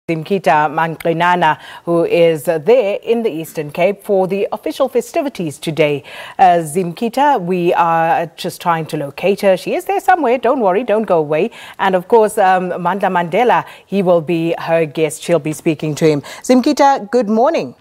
Zimkhita Manqinana, who is there in the Eastern Cape for the official festivities today. Zimkhita, we are just trying to locate her. She is there somewhere. Don't worry, don't go away. And of course, Mandla Mandela, he will be her guest. She'll be speaking to him. Zimkhita, good morning.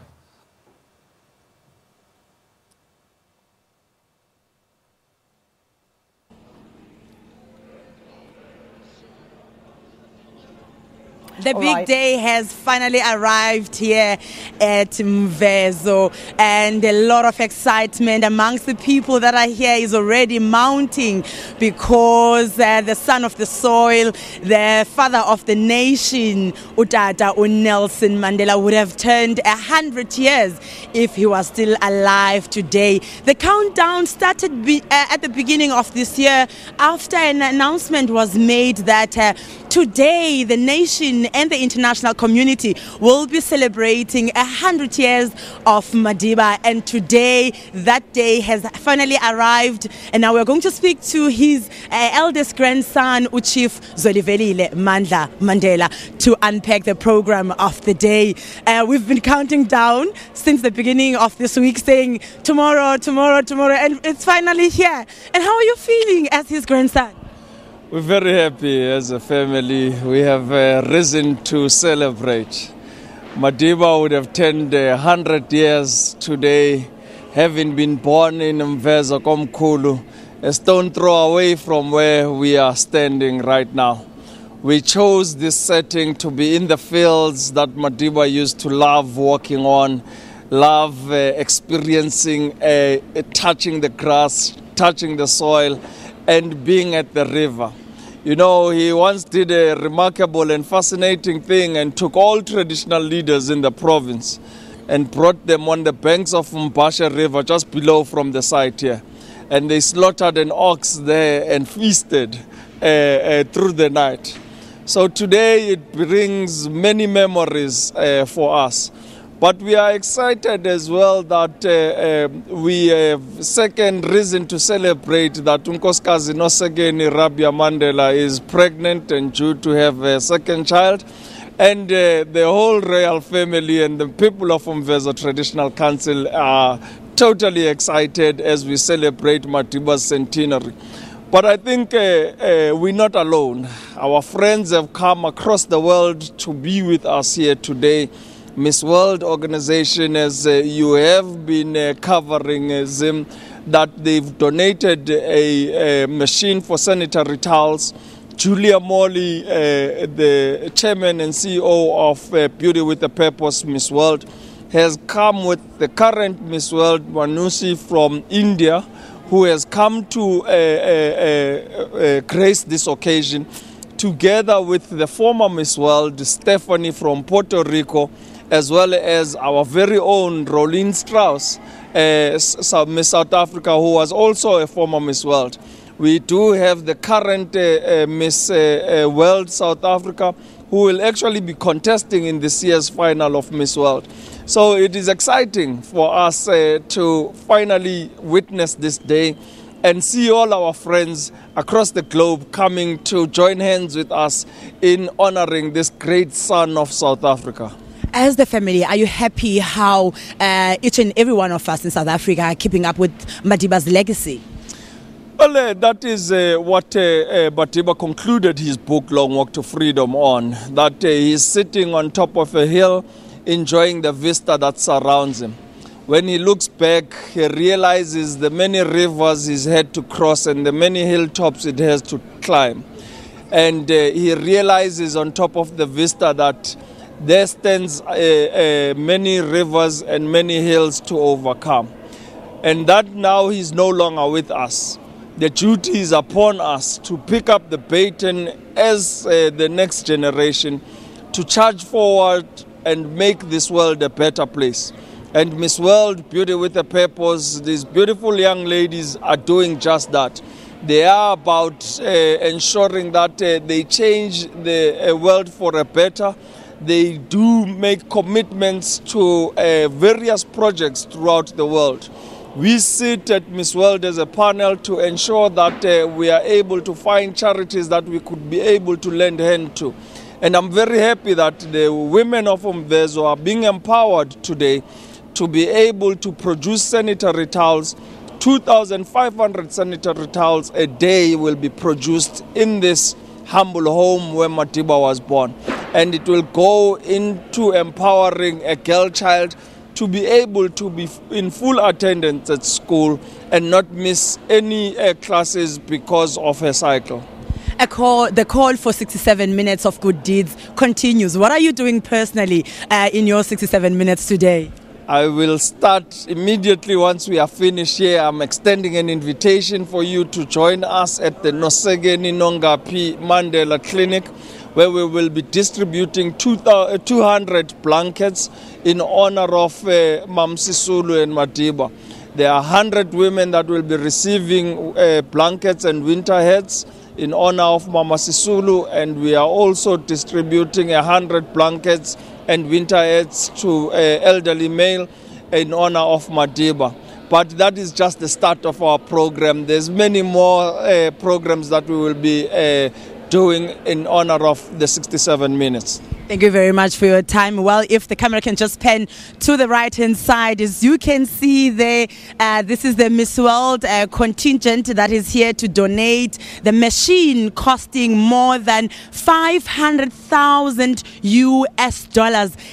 The big day has finally arrived here at Mvezo, and a lot of excitement amongst the people that are here is already mounting because the son of the soil, the father of the nation, Utata Nelson Mandela, would have turned 100 years if he was still alive today. The countdown started at the beginning of this year after an announcement was made that today the nation and the international community will be celebrating 100 years of Madiba, and today that day has finally arrived, and now we're going to speak to his eldest grandson, Chief Zolivelile Mandla Mandela, to unpack the program of the day. We've been counting down since the beginning of this week, saying tomorrow, tomorrow, tomorrow, and it's finally here. And how are you feeling as his grandson? We're very happy as a family. We have reason to celebrate. Madiba would have turned 100 years today, having been born in Mvezo, Komkhulu, a stone throw away from where we are standing right now. We chose this setting to be in the fields that Madiba used to love walking on, love experiencing, touching the grass, touching the soil, and being at the river. You know, he once did a remarkable and fascinating thing and took all traditional leaders in the province and brought them on the banks of Mbasha River, just below from the site here. And they slaughtered an ox there and feasted through the night. So today it brings many memories for us. But we are excited as well that we have second reason to celebrate that Unkoskazi Nosegeni Rabia Mandela is pregnant and due to have a second child. And the whole royal family and the people of Mvezo Traditional Council are totally excited as we celebrate Madiba's centenary. But I think we're not alone. Our friends have come across the world to be with us here today. Miss World organization, as you have been covering, Zim, that they've donated a machine for sanitary towels. Julia Morley, the chairman and CEO of Beauty with a Purpose Miss World, has come with the current Miss World, Manusi from India, who has come to grace this occasion, together with the former Miss World, Stephanie from Puerto Rico, as well as our very own Rolene Strauss, Miss South Africa, who was also a former Miss World. We do have the current Miss World South Africa, who will actually be contesting in this year's final of Miss World. So it is exciting for us to finally witness this day and see all our friends across the globe coming to join hands with us in honoring this great son of South Africa. As the family, are you happy how each and every one of us in South Africa are keeping up with Madiba's legacy? Well, that is what Madiba concluded his book, Long Walk to Freedom, on. That he's sitting on top of a hill, enjoying the vista that surrounds him. When he looks back, he realizes the many rivers he's had to cross and the many hilltops it has to climb. And he realizes on top of the vista that there stands many rivers and many hills to overcome. And that now he's no longer with us. The duty is upon us to pick up the baton as the next generation, to charge forward and make this world a better place. And Miss World, Beauty with a Purpose, these beautiful young ladies are doing just that. They are about ensuring that they change the world for a better. They do make commitments to various projects throughout the world. We sit at Miss World as a panel to ensure that we are able to find charities that we could be able to lend hand to. And I'm very happy that the women of Mvezo are being empowered today to be able to produce sanitary towels. 2,500 sanitary towels a day will be produced in this humble home where Madiba was born. And it will go into empowering a girl child to be able to be in full attendance at school and not miss any classes because of her cycle. The call for 67 minutes of good deeds continues. What are you doing personally in your 67 minutes today? I will start immediately once we are finished here. I'm extending an invitation for you to join us at the Nosegeni Nongapi Mandela Clinic, where we will be distributing 200 blankets in honor of Mam Sisulu and Madiba. There are 100 women that will be receiving blankets and winter hats in honor of Mama Sisulu, and we are also distributing 100 blankets and winter hats to elderly male in honor of Madiba. But that is just the start of our program. There's many more programs that we will be doing in honor of the 67 minutes. Thank you very much for your time. Well, if the camera can just pan to the right-hand side, as you can see there, this is the Miss World contingent that is here to donate. The machine costing more than $500,000 US.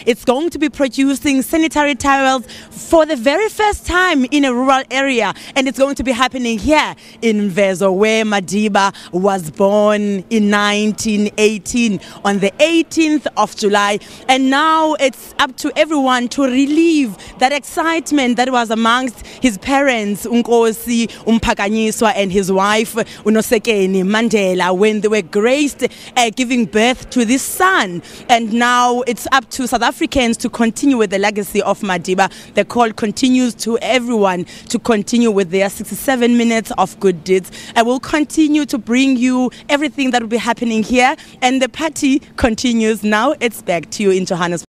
It's going to be producing sanitary towels for the very first time in a rural area, and it's going to be happening here in Mvezo, where Madiba was born in 1918 on the 18th of July. And now it's up to everyone to relieve that excitement that was amongst his parents, Unkosi Umpakanyiswa, and his wife Unosekeni Mandela, when they were graced giving birth to this son. And now it's up to South Africans to continue with the legacy of Madiba. The call continues to everyone to continue with their 67 minutes of good deeds. I will continue to bring you everything that will be happening here, and the party continues now. It's back to you in Johannesburg.